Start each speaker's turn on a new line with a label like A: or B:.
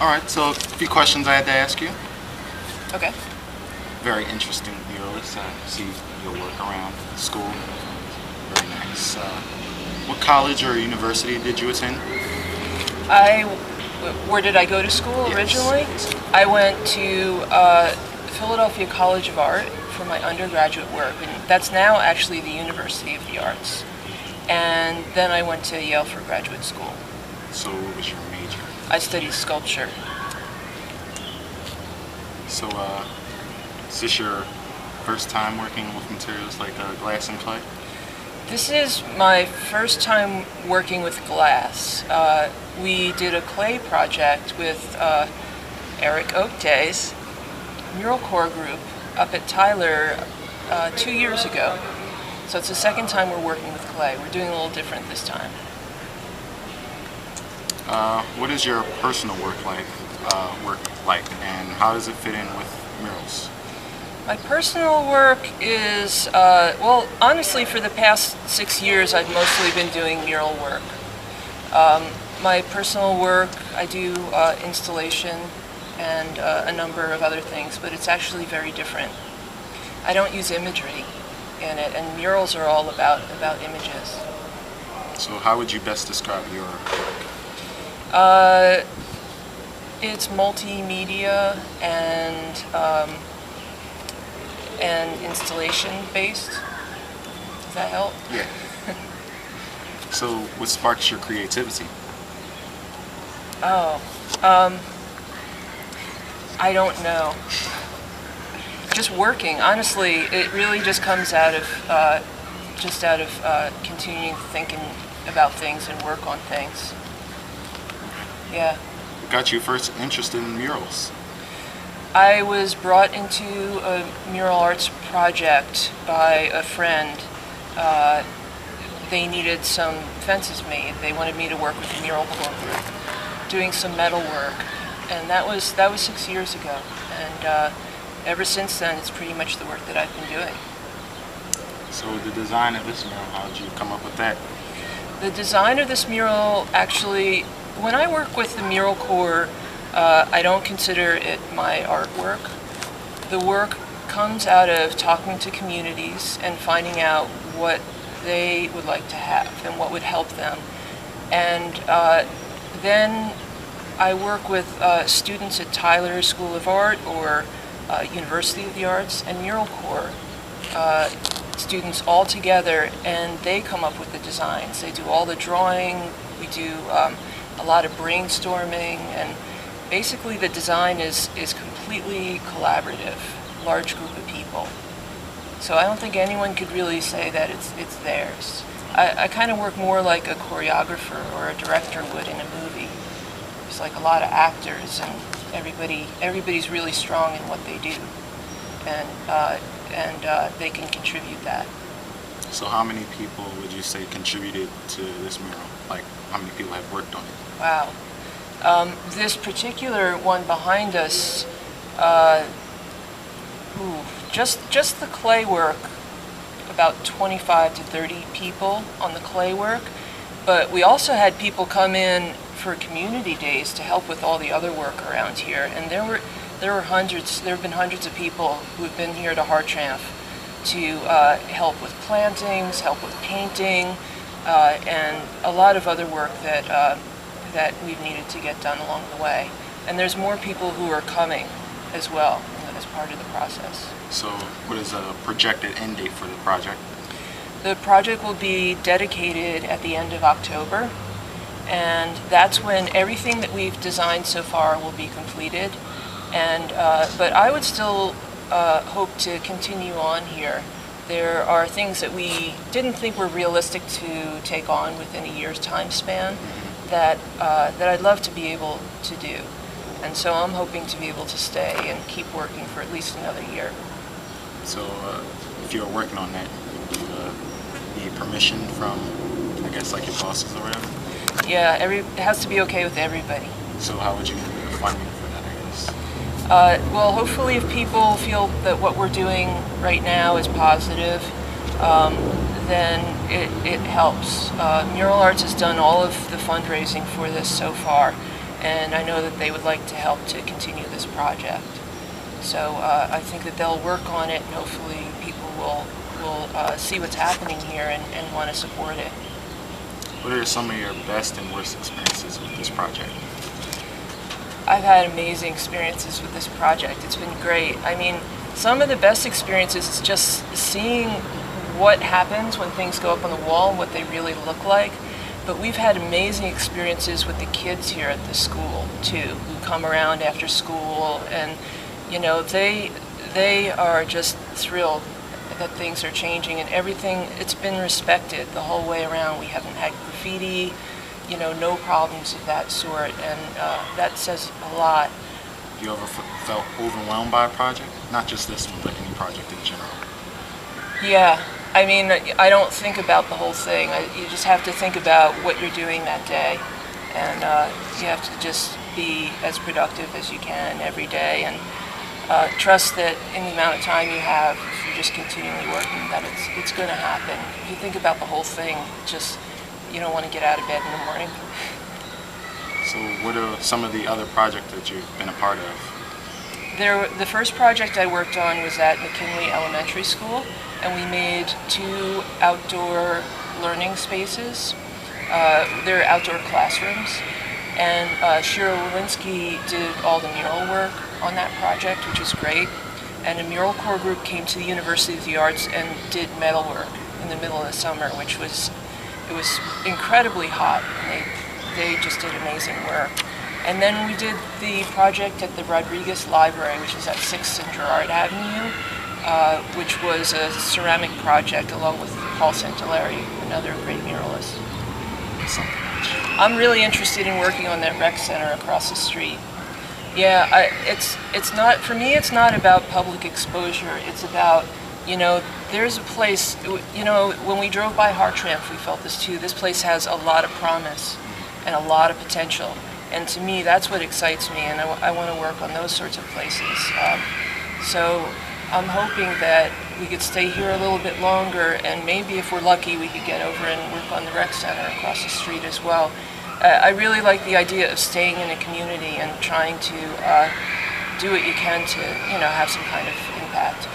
A: All right, so a few questions I had to ask you.
B: Okay.
A: Very interesting muralist. I see your work around school. Very nice. What college or university did you attend?
B: Where did I go to school originally?
A: Yes.
B: I went to Philadelphia College of Art for my undergraduate work, and that's now actually the University of the Arts. And then I went to Yale for graduate school.
A: So what was your major?
B: I studied sculpture.
A: So is this your first time working with materials like glass and clay?
B: This is my first time working with glass. We did a clay project with Eric Okdeh's Mural Corps group up at Tyler 2 years ago. So it's the second time we're working with clay. We're doing a little different this time.
A: What is your personal work like, and how does it fit in with murals?
B: My personal work is, well, honestly, for the past 6 years, I've mostly been doing mural work. My personal work, I do installation and a number of other things, but it's actually very different. I don't use imagery in it, and murals are all about images.
A: So how would you best describe your work?
B: It's multimedia and installation based. Does that help?
A: Yeah. So what sparks your creativity?
B: Oh, I don't know. Just working. Honestly, it really just comes out of continuing thinking about things and work on things. Yeah.
A: What got you first interested in murals?
B: I was brought into a mural arts project by a friend. They needed some fences made. They wanted me to work with the Mural Corps group, doing some metal work, and that was 6 years ago. And ever since then, it's pretty much the work that I've been doing.
A: So the design of this mural, how did you come up with that?
B: The design of this mural, actually, when I work with the Mural Corps, I don't consider it my artwork. The work comes out of talking to communities and finding out what they would like to have and what would help them. And then I work with students at Tyler School of Art or University of the Arts and Mural Corps students all together, and they come up with the designs. They do all the drawing. We do a lot of brainstorming, and basically the design is completely collaborative, large group of people. So I don't think anyone could really say that it's theirs. I kind of work more like a choreographer or a director would in a movie. There's like a lot of actors, and everybody's really strong in what they do, and they can contribute that.
A: So how many people would you say contributed to this mural? Like, how many people have worked on it?
B: Wow. This particular one behind us, just the clay work, about 25 to 30 people on the clay work. But we also had people come in for community days to help with all the other work around here. And there have been hundreds of people who have been here to Hartranft to help with plantings, help with painting, and a lot of other work that we've needed to get done along the way. And there's more people who are coming as well as part of the process.
A: So what is a projected end date for the project?
B: The project will be dedicated at the end of October, and that's when everything that we've designed so far will be completed. And but I would still hope to continue on here. There are things that we didn't think were realistic to take on within a year's time span that I'd love to be able to do. And so I'm hoping to be able to stay and keep working for at least another year.
A: So if you're working on that, would you need permission from, I guess, like your bosses or whatever?
B: Yeah, it has to be okay with everybody.
A: So how would you get funding for that, I guess?
B: Well, hopefully if people feel that what we're doing right now is positive, then it helps. Mural Arts has done all of the fundraising for this so far, and I know that they would like to help to continue this project. So I think that they'll work on it, and hopefully people will see what's happening here and want to support it.
A: What are some of your best and worst experiences with this project?
B: I've had amazing experiences with this project. It's been great. I mean, some of the best experiences is just seeing what happens when things go up on the wall and what they really look like. But we've had amazing experiences with the kids here at the school too, who come around after school, and you know, they are just thrilled that things are changing and everything. It's been respected the whole way around. We haven't had graffiti, you know, no problems of that sort, and that says a lot.
A: You ever felt overwhelmed by a project? Not just this one, but any project in general.
B: Yeah, I mean, I don't think about the whole thing. You just have to think about what you're doing that day, and you have to just be as productive as you can every day, and trust that in the amount of time you have, if you're just continually working, that it's going to happen. If you think about the whole thing, just you don't want to get out of bed in the morning.
A: So what are some of the other projects that you've been a part of?
B: The first project I worked on was at McKinley Elementary School, and we made 2 outdoor learning spaces. They're outdoor classrooms, and Shira Walensky did all the mural work on that project, which was great. And a Mural Corps group came to the University of the Arts and did metal work in the middle of the summer, which was incredibly hot, and they just did amazing work. And then we did the project at the Rodriguez Library, which is at 6th and Girard Avenue, which was a ceramic project along with Paul Santelleri, another great muralist. I'm really interested in working on that rec center across the street. Yeah, it's not, for me, it's not about public exposure. It's about, you know, there's a place, you know, when we drove by Hartranft, we felt this too. This place has a lot of promise and a lot of potential. And to me, that's what excites me, and I want to work on those sorts of places. So I'm hoping that we could stay here a little bit longer, and maybe if we're lucky, we could get over and work on the rec center across the street as well. I really like the idea of staying in a community and trying to do what you can to, you know, have some kind of impact.